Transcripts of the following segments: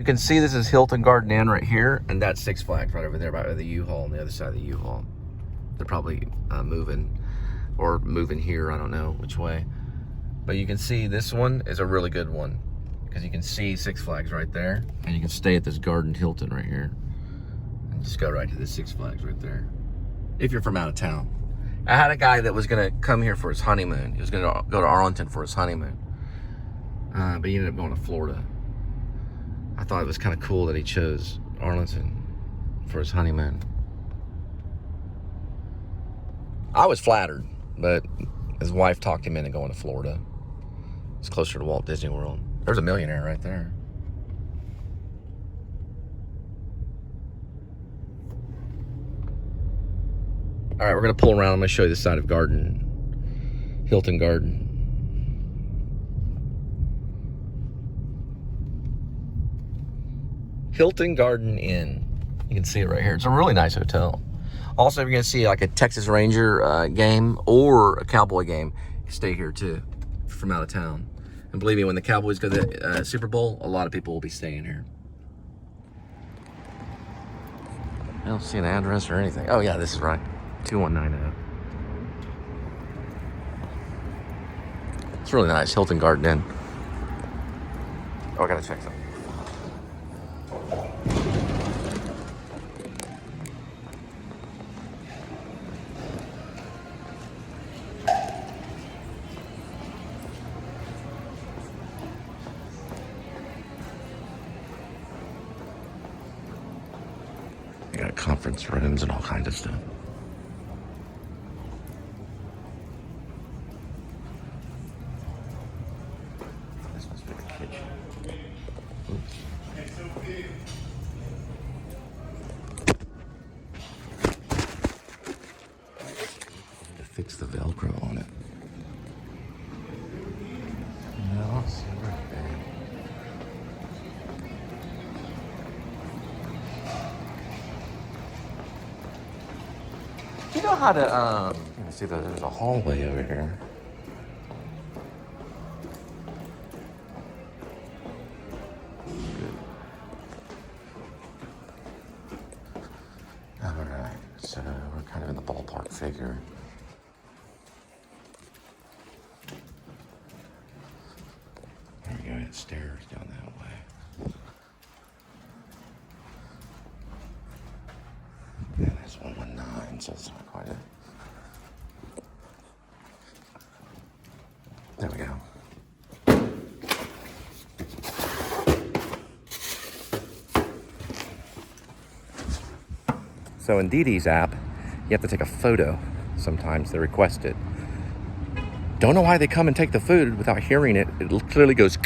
You can see this is Hilton Garden Inn right here, and that's Six Flags right over there by the U-Haul on the other side of the U-Haul. They're probably moving here. I don't know which way. But you can see this one is a really good one because you can see Six Flags right there, and you can stay at this Garden Hilton right here. And just go right to the Six Flags right there. If you're from out of town. I had a guy that was going to come here for his honeymoon. He was going to go to Arlington for his honeymoon. But he ended up going to Florida. I thought it was kind of cool that he chose Arlington for his honeymoon. I was flattered, but his wife talked him into going to Florida. It's closer to Walt Disney World. There's a millionaire right there. All right, we're gonna pull around. I'm gonna show you the side of Hilton Garden. Hilton Garden Inn. You can see it right here. It's a really nice hotel. Also, if you're gonna see like a Texas Ranger game or a Cowboy game, you can stay here too, from out of town. And believe me, when the Cowboys go to the Super Bowl, a lot of people will be staying here. I don't see an address or anything. Oh yeah, this is right. 2190. It's really nice, Hilton Garden Inn. Oh, I gotta check something. They got conference rooms and all kinds of stuff. This must be the kitchen. Oops. To fix the Velcro on it. No, see right there. You know how to, you can see that there's a hallway over here. Good. All right, so we're kind of in the ballpark figure. There we go, it's stairs down that way. Yeah, that's 119, so it's not quite it. There we go. So in Dee Dee's app, you have to take a photo. Sometimes they request it. Don't know why they come and take the food without hearing it. It clearly goes,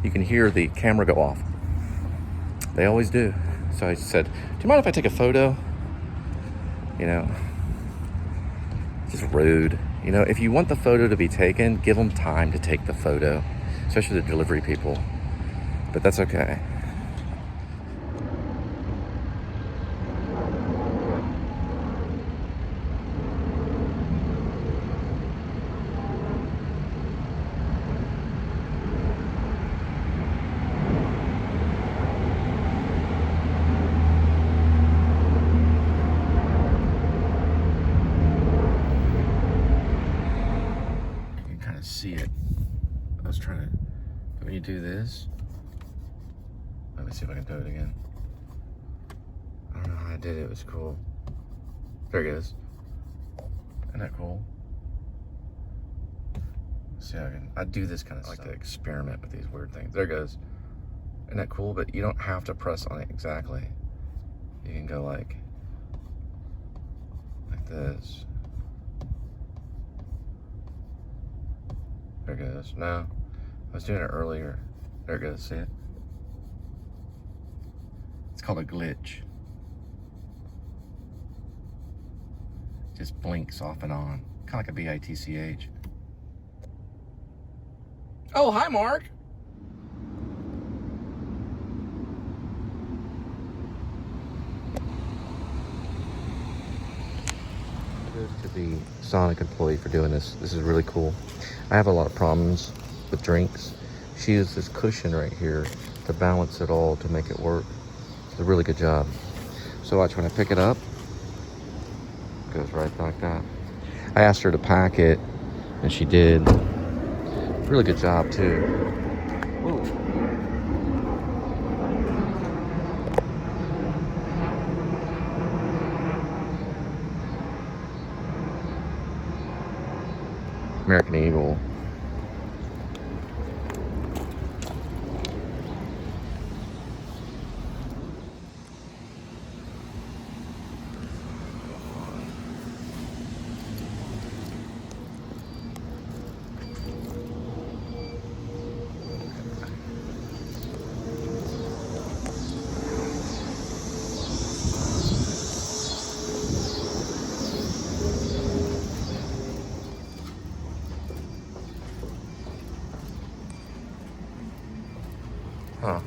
you can hear the camera go off. They always do. So I said, do you mind if I take a photo? You know, just rude. You know, if you want the photo to be taken, give them time to take the photo, especially the delivery people. But that's okay. See it. I was trying to, when you do this, let me see if I can do it again. I don't know how I did it. It was cool. There it goes. Isn't that cool? Let's see how I do this kind of stuff. I like to experiment with these weird things. There it goes. Isn't that cool? But you don't have to press on it exactly. You can go like this. There it goes. No, I was doing it earlier. There it goes. See it? It's called a glitch. Just blinks off and on, kind of like a BITCH. Oh, hi, Mark. To the Sonic employee for doing this. This is really cool. I have a lot of problems with drinks. She used this cushion right here to to balance it all to make it work. It's a really good job. So watch, when I pick it up, it goes right like that. I asked her to pack it, and she did. Really good job too. Ooh. American Eagle. Huh.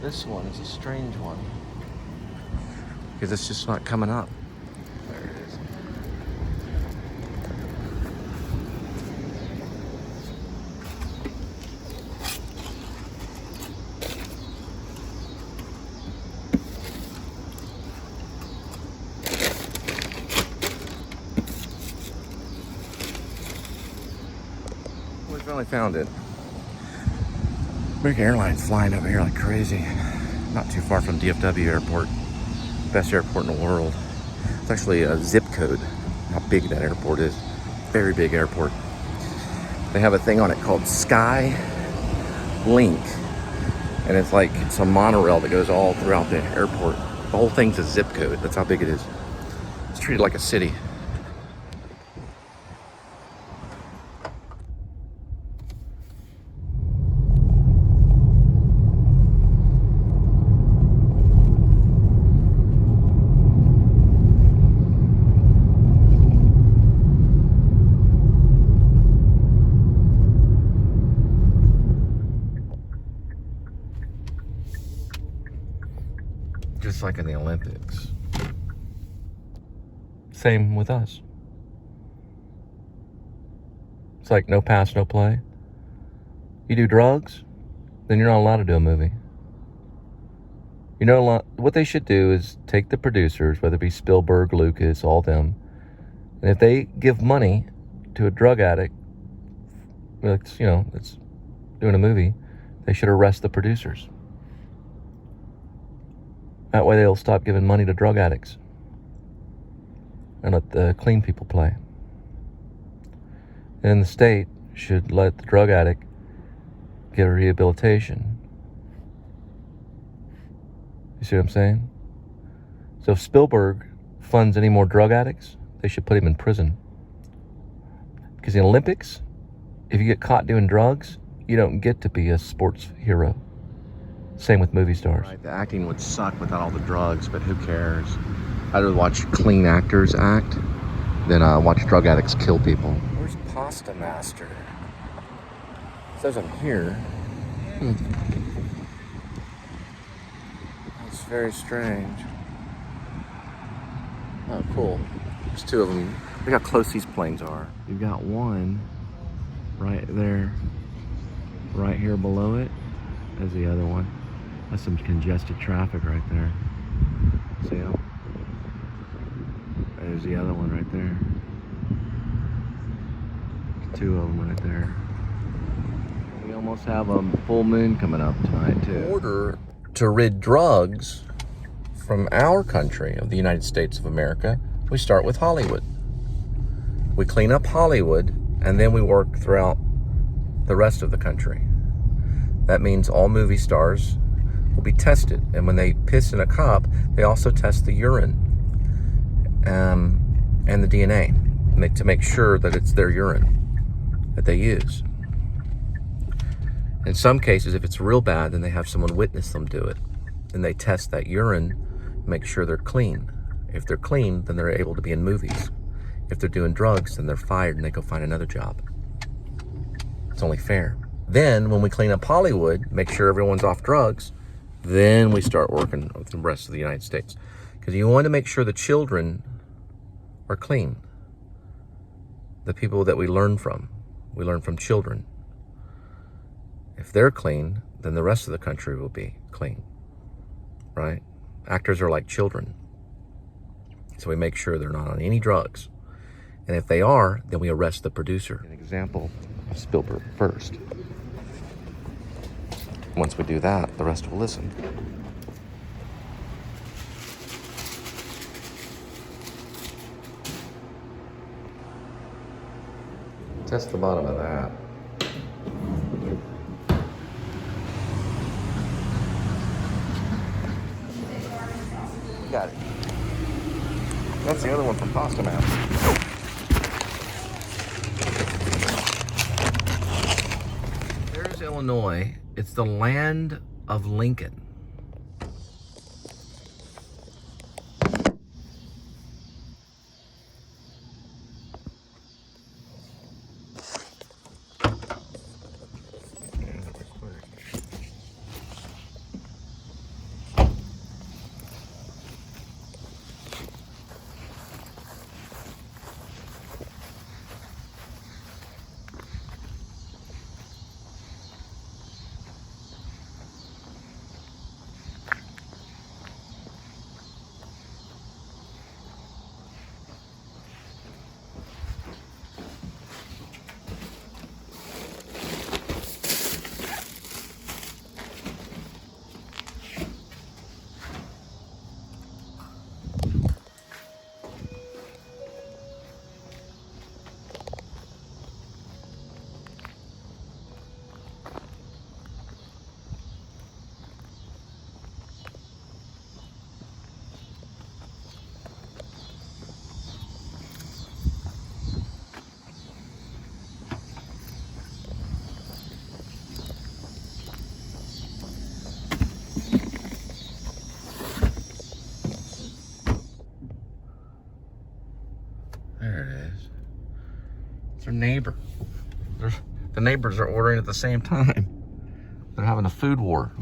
This one is a strange one. Because it's just not coming up. There it is. We finally found it. American Airlines flying over here like crazy. Not too far from DFW airport. Best airport in the world. It's actually a zip code, how big that airport is. Very big airport. They have a thing on it called Sky Link. And it's a monorail that goes all throughout the airport. The whole thing's a zip code. That's how big it is. It's treated like a city. Just like in the Olympics. Same with us. It's like no pass, no play. You do drugs, then you're not allowed to do a movie. You know, what they should do is take the producers, whether it be Spielberg, Lucas, all them, and if they give money to a drug addict, that's doing a movie, they should arrest the producers. That way they'll stop giving money to drug addicts and let the clean people play. And the state should let the drug addict get a rehabilitation. You see what I'm saying? So if Spielberg funds any more drug addicts, they should put him in prison. Because in the Olympics, if you get caught doing drugs, you don't get to be a sports hero. Same with movie stars. Right, the acting would suck without all the drugs, but who cares? I'd rather watch clean actors act than watch drug addicts kill people. Where's Pasta Master? It says I'm here. That's very strange. Oh, cool. There's two of them. Look how close these planes are. You've got one right there, right here below it. There's the other one. That's some congested traffic right there. See them? There's the other one right there. Two of them right there. We almost have a full moon coming up tonight too. In order to rid drugs from our country, of the United States of America, we start with Hollywood. We clean up Hollywood, and then we work throughout the rest of the country. That means all movie stars will be tested, and when they piss in a cup, they also test the urine and the DNA to make sure that it's their urine that they use. In some cases, if it's real bad, then they have someone witness them do it, and they test that urine, make sure they're clean. If they're clean, then they're able to be in movies. If they're doing drugs, then they're fired and they go find another job. It's only fair. Then, when we clean up Hollywood, make sure everyone's off drugs, then we start working with the rest of the United States. Because you want to make sure the children are clean. The people that we learn from children. If they're clean, then the rest of the country will be clean, right? Actors are like children. So we make sure they're not on any drugs. And if they are, then we arrest the producer. An example of Spielberg first. Once we do that, the rest will listen. Test the bottom of that. Got it. That's the other one from Pasta Map. There's Illinois. It's the land of Lincoln. There it is. It's their neighbor. The neighbors are ordering at the same time. They're having a food war.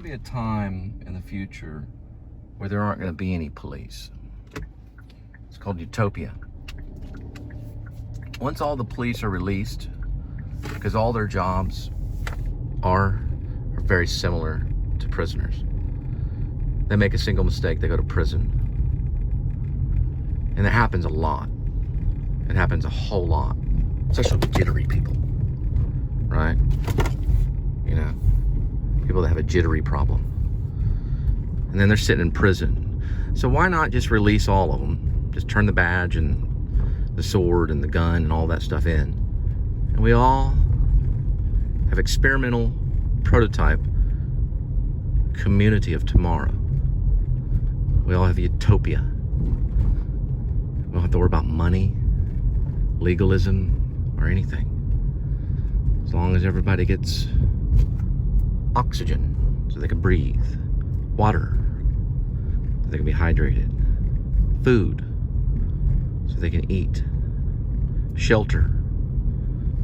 Be a time in the future where there aren't going to be any police. It's called utopia. Once all the police are released, because all their jobs are very similar to prisoners. They make a single mistake, they go to prison. And it happens a lot. It happens a whole lot. Especially with jittery people, right? You know, people that have a jittery problem. And then they're sitting in prison. So why not just release all of them? Just turn the badge and the sword and the gun and all that stuff in. And we all have experimental prototype community of tomorrow. We all have utopia. We don't have to worry about money, legalism, or anything. As long as everybody gets oxygen so they can breathe, water so they can be hydrated, food so they can eat, shelter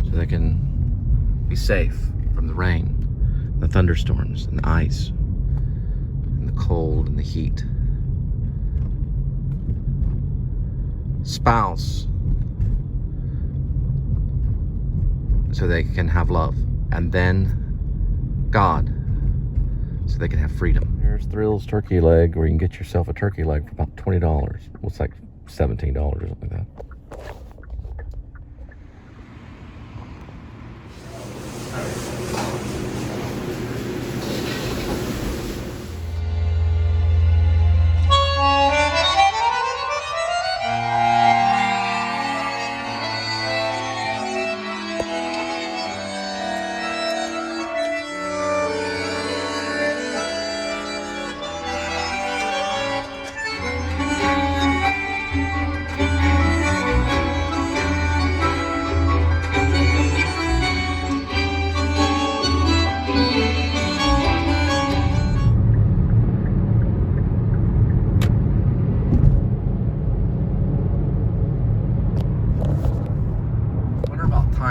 so they can be safe from the rain, the thunderstorms, and the ice, and the cold and the heat. Spouse so they can have love, and then God, so they can have freedom. There's Thrill's turkey leg, where you can get yourself a turkey leg for about $20. Well, it's like $17 or something like that.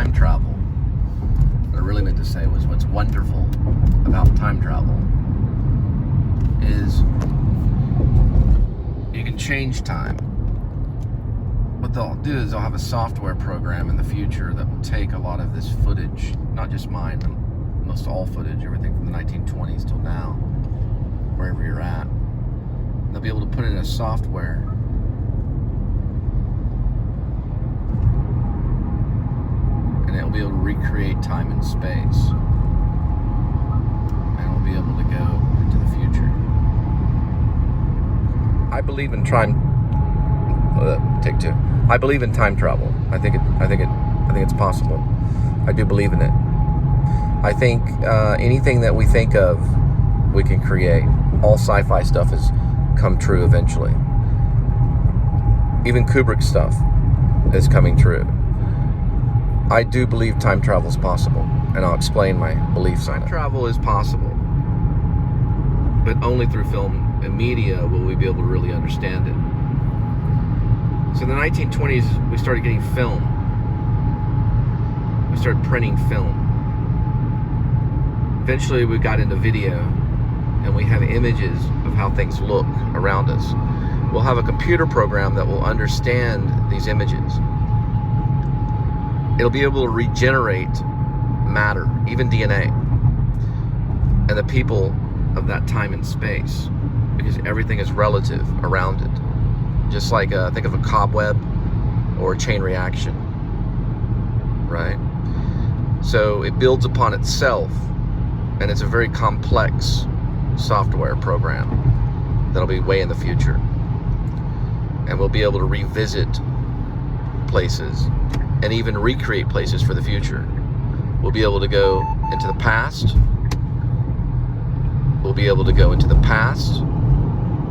time travel, what I really meant to say was what's wonderful about time travel is you can change time. What they'll do is they'll have a software program in the future that will take a lot of this footage, not just mine, but almost all footage, everything from the 1920s till now, wherever you're at. They'll be able to put it in a software and it'll be able to recreate time and space, and we'll be able to go into the future. I believe in take two. I believe in time travel. I think it's possible. I do believe in it. I think anything that we think of, we can create. All sci-fi stuff has come true eventually. Even Kubrick's stuff is coming true. I do believe time travel is possible, and I'll explain my beliefs on it. Time travel is possible, but only through film and media will we be able to really understand it. So in the 1920s, we started getting film. We started printing film. Eventually, we got into video, and we have images of how things look around us. We'll have a computer program that will understand these images. It'll be able to regenerate matter, even DNA, and the people of that time and space, because everything is relative around it. Just like, think of a cobweb or a chain reaction, right? So it builds upon itself, and it's a very complex software program that'll be way in the future. And we'll be able to revisit places and even recreate places for the future. We'll be able to go into the past. We'll be able to go into the past,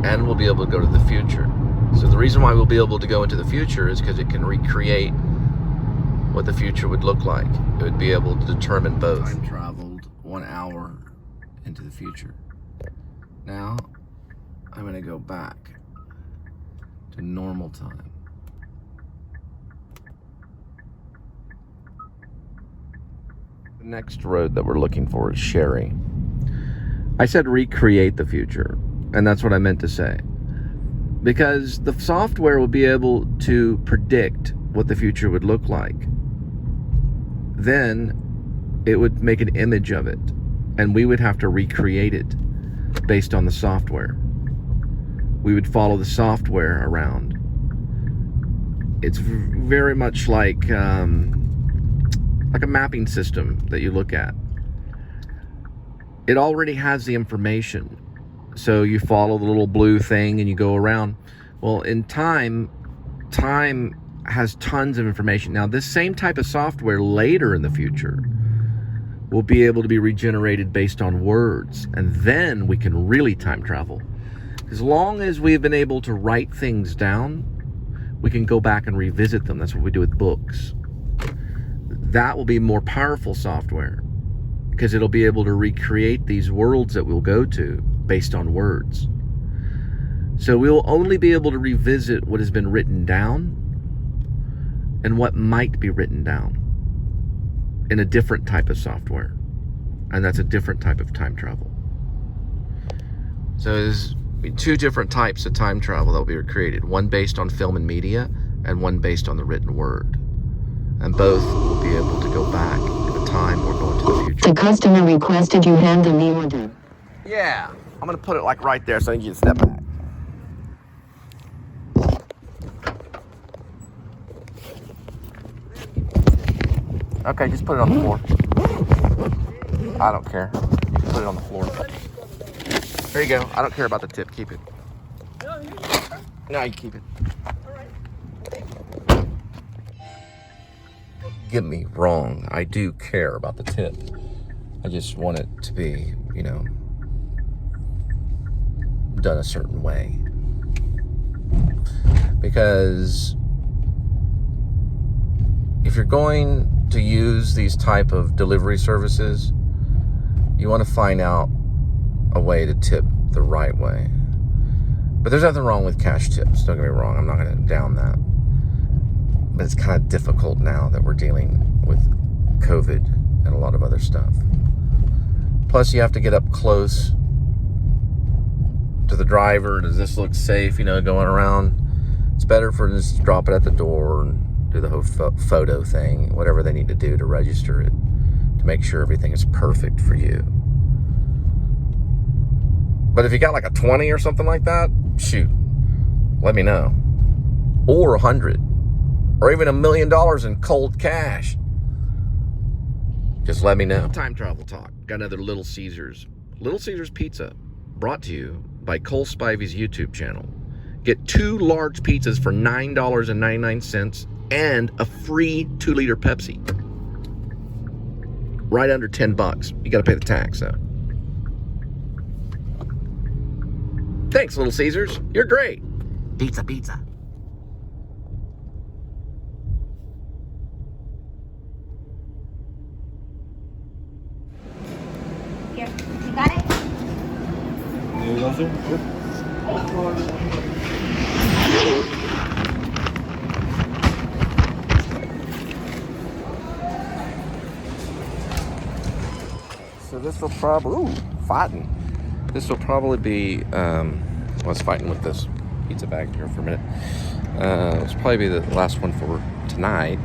and we'll be able to go to the future. So the reason why we'll be able to go into the future is because it can recreate what the future would look like. It would be able to determine both. Time traveled 1 hour into the future. Now, I'm gonna go back to normal time. The next road that we're looking for is Sherry. I said recreate the future, and that's what I meant to say. Because the software will be able to predict what the future would look like. Then it would make an image of it, and we would have to recreate it based on the software. We would follow the software around. It's very much like a mapping system that you look at. It already has the information. So you follow the little blue thing and you go around. Well, in time has tons of information. Now, this same type of software later in the future will be able to be regenerated based on words. And then we can really time travel. As long as we've been able to write things down, we can go back and revisit them. That's what we do with books. That will be more powerful software because it'll be able to recreate these worlds that we'll go to based on words. So we'll only be able to revisit what has been written down and what might be written down in a different type of software. And that's a different type of time travel. So there's two different types of time travel that will be created. One based on film and media, and one based on the written word. And both will be able to go back in the time or go into the future. The customer requested you hand them the order. Yeah, I'm gonna put it like right there so you can step back. Okay, just put it on the floor. I don't care. You can put it on the floor. There you go. I don't care about the tip. Keep it. No, you keep it. Don't get me wrong. I do care about the tip. I just want it to be, done a certain way. Because if you're going to use these type of delivery services, you want to find out a way to tip the right way. But there's nothing wrong with cash tips. Don't get me wrong. I'm not going to down that. But it's kind of difficult now that we're dealing with COVID and a lot of other stuff. Plus, you have to get up close to the driver. Does this look safe, going around? It's better for just to drop it at the door and do the whole photo thing, whatever they need to do to register it, to make sure everything is perfect for you. But if you got like a 20 or something like that, shoot, let me know. Or 100, or even $1 million in cold cash. Just let me know. Time travel talk. Got another Little Caesars. Little Caesars Pizza, brought to you by Cole Spivey's YouTube channel. Get 2 large pizzas for $9.99 and a free 2-liter Pepsi. Right under $10. You got to pay the tax, though. Thanks, Little Caesars. You're great. Pizza, pizza. Here, you got it? There you go, sir. So this will probably, fighting. This will probably be, I was fighting with this pizza bag here for a minute. This will probably be the last one for tonight.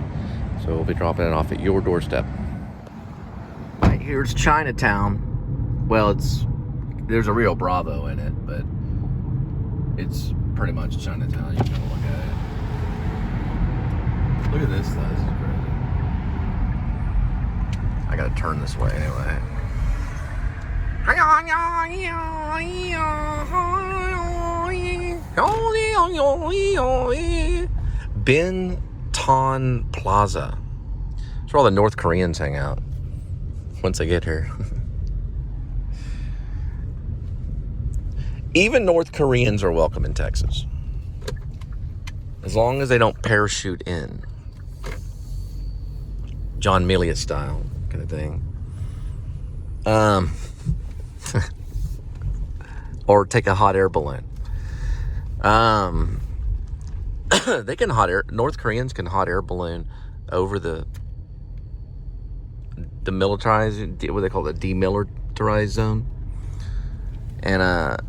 So we'll be dropping it off at your doorstep. Right here's Chinatown. Well, there's a real Bravo in it, but it's pretty much Chinatown. You can look at it. Look at this, though. This is crazy. I gotta turn this way anyway. Bin Ton Plaza. That's where all the North Koreans hang out once they get here. Even North Koreans are welcome in Texas, as long as they don't parachute in. John Milius style kind of thing. Or take a hot air balloon. They can North Koreans can hot air balloon over the demilitarized, what they call the demilitarized zone. And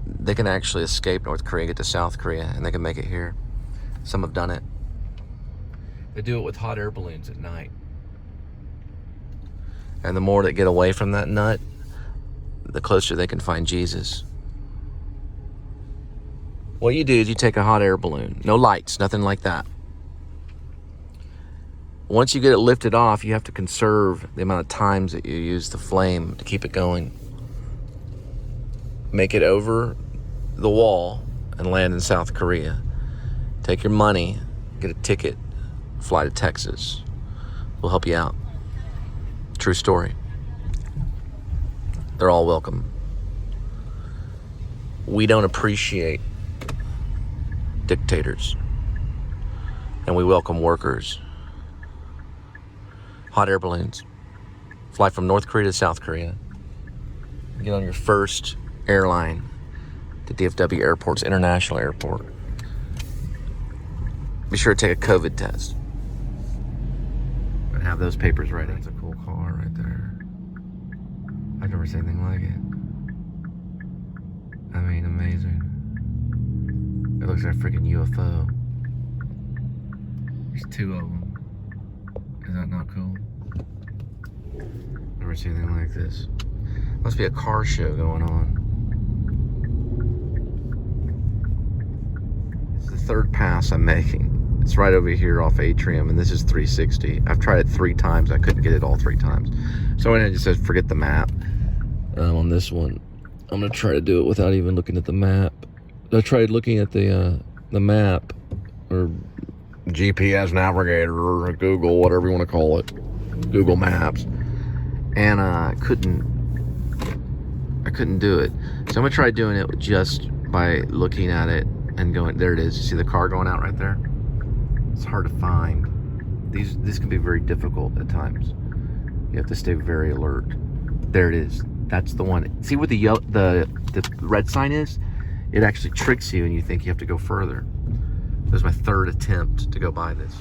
they can actually escape North Korea, get to South Korea, and they can make it here. Some have done it. They do it with hot air balloons at night. And the more that get away from that nut, the closer they can find Jesus. What you do is you take a hot air balloon. No lights, nothing like that. Once you get it lifted off, you have to conserve the amount of times that you use the flame to keep it going. Make it over the wall and land in South Korea. Take your money, get a ticket, fly to Texas. We'll help you out. True story. They're all welcome. We don't appreciate dictators, and we welcome workers. Hot air balloons. Fly from North Korea to South Korea. Get on your first airline to DFW Airport's international airport. Be sure to take a COVID test. And have those papers ready. That's a cool car right there. I've never seen anything like it. I mean, amazing. It looks like a freaking UFO. There's 2 of them. Is that not cool? Never seen anything like this. Must be a car show going on. It's the 3rd pass I'm making. It's right over here off Atrium, and this is 360. I've tried it 3 times. I couldn't get it all 3 times. So I just said, forget the map. On this one, I'm gonna try to do it without even looking at the map. I tried looking at the map, or GPS navigator, or Google, whatever you want to call it, Google Maps, and I couldn't do it. So I'm gonna try doing it just by looking at it and going. There it is. You see the car going out right there? It's hard to find. This can be very difficult at times. You have to stay very alert. There it is. That's the one. See what the red sign is? It actually tricks you and you think you have to go further. This was my 3rd attempt to go by this.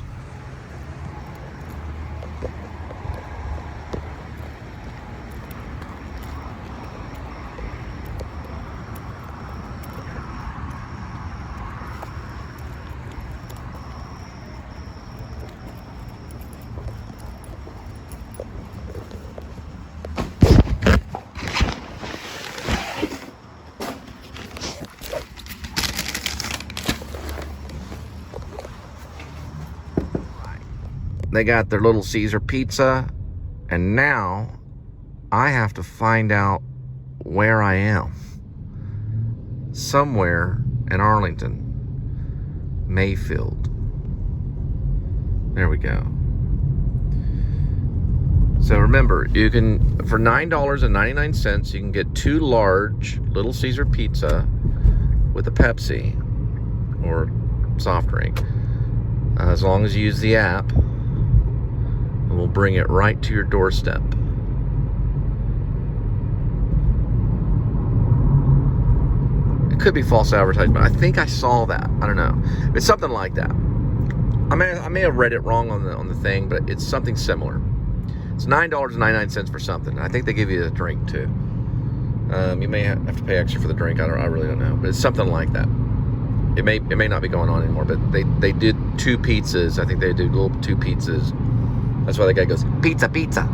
they got their Little Caesar pizza, and now I have to find out where I am. Somewhere in Arlington, Mayfield. There we go. So remember, you can, for $9.99, you can get 2 large Little Caesar pizza with a Pepsi or soft drink, as long as you use the app, and we'll bring it right to your doorstep. It could be false advertisement. I think I saw that. I don't know. It's something like that. I may have read it wrong on the thing, but it's something similar. It's $9.99 for something. I think they give you a drink too. You may have to pay extra for the drink. I really don't know, but it's something like that. It may not be going on anymore, but they did 2 pizzas. I think they did 2 pizzas. That's why the guy goes, pizza, pizza.